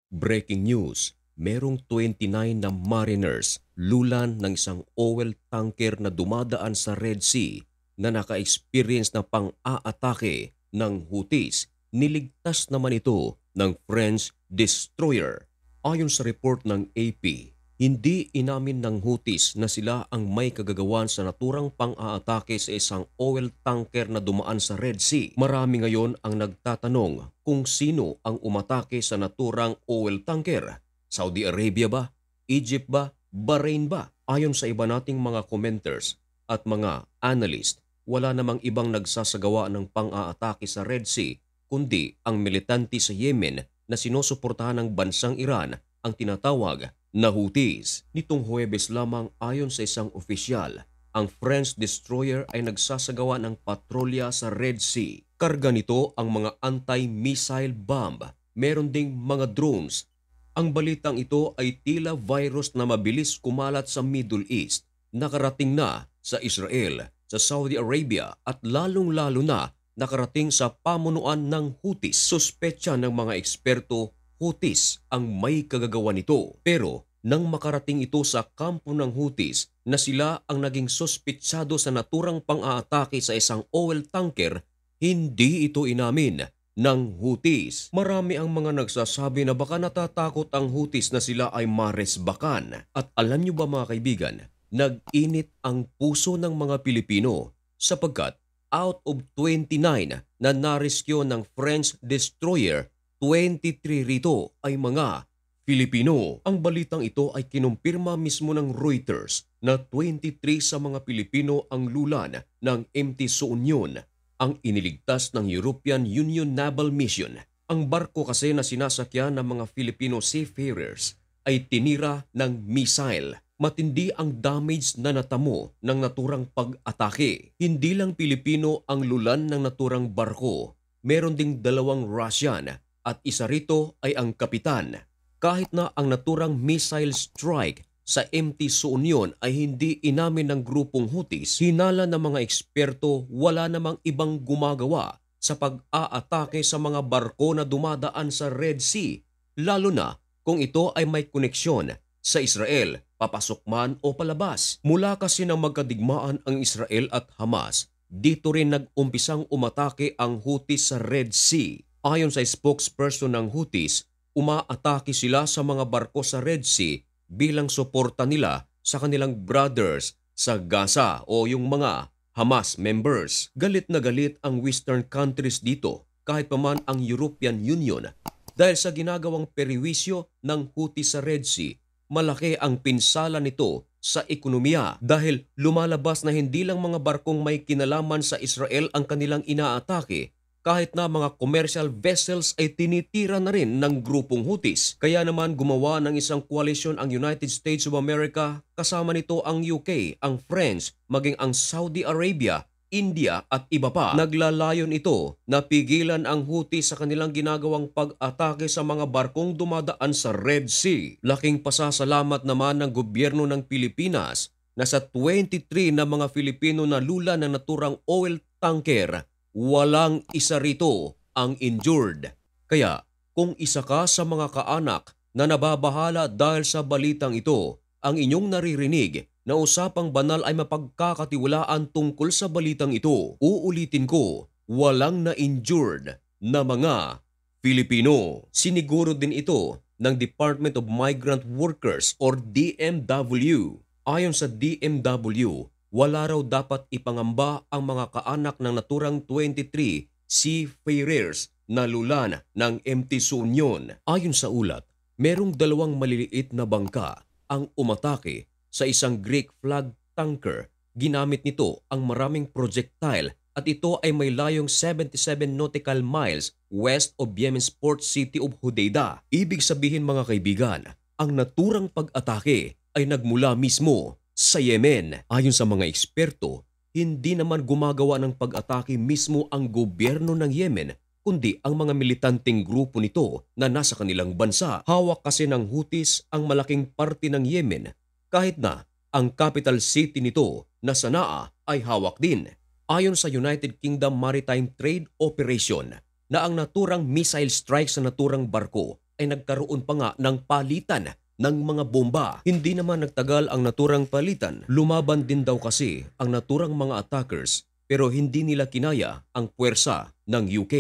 Breaking news, merong 29 na mariners lulan ng isang oil tanker na dumadaan sa Red Sea na naka-experience na pang-aatake ng Houthis. Niligtas naman ito ng French destroyer. Ayon sa report ng AP, hindi inamin ng Houthis na sila ang may kagagawan sa naturang pang-aatake sa isang oil tanker na dumaan sa Red Sea. Marami ngayon ang nagtatanong kung sino ang umatake sa naturang oil tanker. Saudi Arabia ba? Egypt ba? Bahrain ba? Ayon sa iba nating mga commenters at mga analyst, wala namang ibang nagsasagawa ng pang-aatake sa Red Sea kundi ang militante sa Yemen na sinusuportahan ng bansang Iran, ang tinatawag na Houthis. Nitong Huwebes lamang ayon sa isang opisyal, ang French destroyer ay nagsasagawa ng patrolya sa Red Sea. Karga nito ang mga anti-missile bomb. Meron ding mga drones. Ang balitang ito ay tila virus na mabilis kumalat sa Middle East. Nakarating na sa Israel, sa Saudi Arabia at lalong-lalo na nakarating sa pamunuan ng Houthis. Suspetsa ng mga eksperto, Houthis ang may kagagawa nito. Pero nang makarating ito sa kampo ng Houthis na sila ang naging suspetsado sa naturang pang-aatake sa isang oil tanker, hindi ito inamin ng Houthis. Marami ang mga nagsasabi na baka natatakot ang Houthis na sila ay maresbakan. At alam niyo ba mga kaibigan, nag-init ang puso ng mga Pilipino sapagkat out of 29 na narescue ng French destroyer, 23 rito ay mga Pilipino. Ang balitang ito ay kinumpirma mismo ng Reuters na 23 sa mga Pilipino ang lulan ng MT Sounion, ang iniligtas ng European Union Naval Mission. Ang barko kasi na sinasakyan ng mga Filipino seafarers ay tinira ng missile. Matindi ang damage na natamo ng naturang pag-atake. Hindi lang Pilipino ang lulan ng naturang barko. Meron ding 2 Russian at isa rito ay ang kapitan. Kahit na ang naturang missile strike sa MT Sounion ay hindi inamin ng grupong Houthis, hinala ng mga eksperto wala namang ibang gumagawa sa pag-aatake sa mga barko na dumadaan sa Red Sea, lalo na kung ito ay may koneksyon sa Israel, papasok man o palabas. Mula kasi nang magkadigmaan ang Israel at Hamas, dito rin nag-umpisang umatake ang Houthis sa Red Sea. Ayon sa spokesperson ng Houthis, umaatake sila sa mga barko sa Red Sea bilang suporta nila sa kanilang brothers sa Gaza o yung mga Hamas members. Galit na galit ang Western countries dito, kahit pa man ang European Union, dahil sa ginagawang periwisyo ng Houthis sa Red Sea. Malaki ang pinsala nito sa ekonomiya dahil lumalabas na hindi lang mga barkong may kinalaman sa Israel ang kanilang inaatake, kahit na mga commercial vessels ay tinitira na rin ng grupong Houthis. Kaya naman gumawa ng isang koalisyon ang United States of America, kasama nito ang UK, ang French, maging ang Saudi Arabia, India at iba pa. Naglalayon ito na pigilan ang Houthis sa kanilang ginagawang pag-atake sa mga barkong dumadaan sa Red Sea. Laking pasasalamat naman ng gobyerno ng Pilipinas na sa 23 na mga Filipino na lula ng naturang oil tanker, walang isa rito ang injured. Kaya kung isa ka sa mga kaanak na nababahala dahil sa balitang ito, ang inyong naririnig na usapang banal ay mapagkakatiwalaan tungkol sa balitang ito. Uulitin ko, walang na-injured na mga Filipino. Siniguro din ito ng Department of Migrant Workers or DMW. Ayon sa DMW, wala raw dapat ipangamba ang mga kaanak ng naturang 23 seafarers na lulan ng MT Sounion. Ayon sa ulat, merong 2 maliliit na bangka ang umatake sa isang Greek flag tanker. Ginamit nito ang maraming projectile at ito ay may layong 77 nautical miles west of Yemen's port city of Hodeidah. Ibig sabihin mga kaibigan, ang naturang pag-atake ay nagmula mismo sa Yemen. Ayon sa mga eksperto, hindi naman gumagawa ng pag-atake mismo ang gobyerno ng Yemen, kundi ang mga militanteng grupo nito na nasa kanilang bansa. Hawak kasi ng Houthis ang malaking parte ng Yemen, kahit na ang capital city nito na Sanaa ay hawak din. Ayon sa United Kingdom Maritime Trade Operation na ang naturang missile strike sa naturang barko ay nagkaroon pa nga ng palitan ng mga bomba. Hindi naman nagtagal ang naturang palitan. Lumaban din daw kasi ang naturang mga attackers pero hindi nila kinaya ang puwersa ng UK.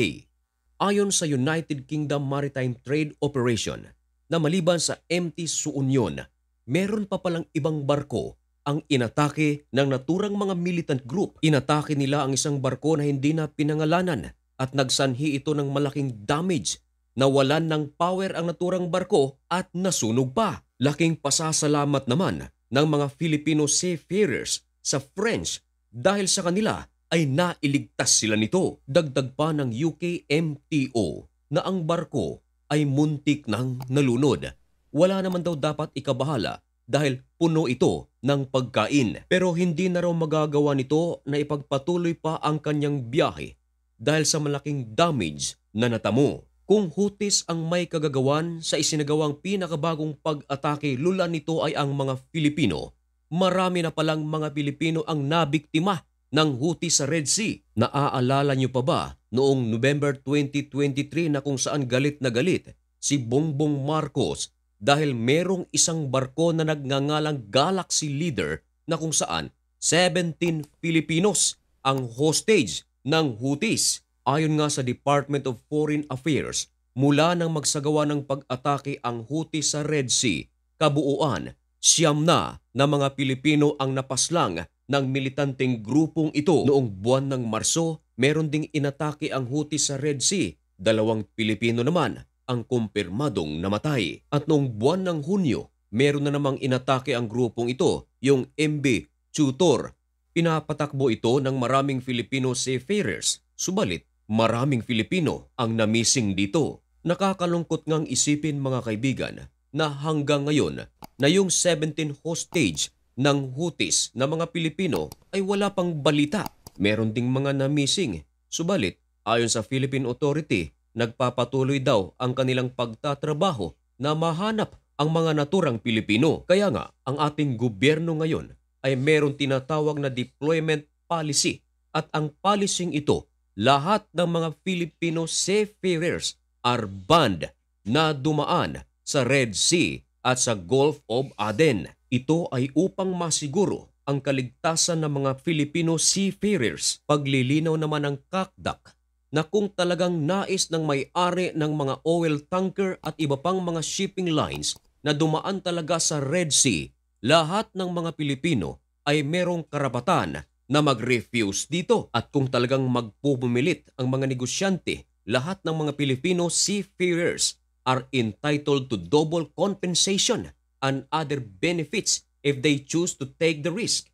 Ayon sa United Kingdom Maritime Trade Operation na maliban sa MT Suunion, meron pa palang ibang barko ang inatake ng naturang mga militant group. Inatake nila ang isang barko na hindi na pinangalanan at nagsanhi ito ng malaking damage. Nawalan ng power ang naturang barko at nasunog pa. Laking pasasalamat naman ng mga Filipino seafarers sa French dahil sa kanila ay nailigtas sila nito. Dagdag pa ng UK MTO na ang barko ay muntik nang nalunod. Wala naman daw dapat ikabahala dahil puno ito ng pagkain. Pero hindi na raw magagawa nito na ipagpatuloy pa ang kanyang biyahe dahil sa malaking damage na natamo. Kung Houthis ang may kagagawan sa isinagawang pinakabagong pag-atake, lula nito ay ang mga Filipino. Marami na palang mga Pilipino ang nabiktima ng Houthis sa Red Sea. Naaalala niyo pa ba noong November 2023 na kung saan galit na galit si Bongbong Marcos dahil merong isang barko na nagngangalang Galaxy Leader na kung saan 17 Filipinos ang hostage ng Houthis. Ayon nga sa Department of Foreign Affairs, mula nang magsagawa ng pag-atake ang Houthis sa Red Sea, kabuuan, 9 na mga Pilipino ang napaslang ng militanteng grupong ito. Noong buwan ng Marso, meron ding inatake ang Houthis sa Red Sea. 2 Pilipino naman ang kumpirmadong namatay. At noong buwan ng Hunyo, meron na namang inatake ang grupong ito, yung MV Tutor. Pinapatakbo ito ng maraming Filipino seafarers. Subalit, maraming Filipino ang namising dito. Nakakalungkot ngang isipin mga kaibigan na hanggang ngayon na yung 17 hostage ng Houthis na mga Pilipino ay wala pang balita. Meron ding mga namising. Subalit, ayon sa Philippine Authority, nagpapatuloy daw ang kanilang pagtatrabaho na mahanap ang mga naturang Pilipino. Kaya nga, ang ating gobyerno ngayon ay meron tinatawag na deployment policy. At ang policing ito, lahat ng mga Filipino seafarers are banned na dumaan sa Red Sea at sa Gulf of Aden. Ito ay upang masiguro ang kaligtasan ng mga Filipino seafarers. Paglilinaw naman ng kakdak na kung talagang nais ng may-ari ng mga oil tanker at iba pang mga shipping lines na dumaan talaga sa Red Sea, lahat ng mga Pilipino ay merong karapatan na mag-refuse dito. At kung talagang magpupumilit ang mga negosyante, lahat ng mga Filipino seafarers are entitled to double compensation and other benefits if they choose to take the risk.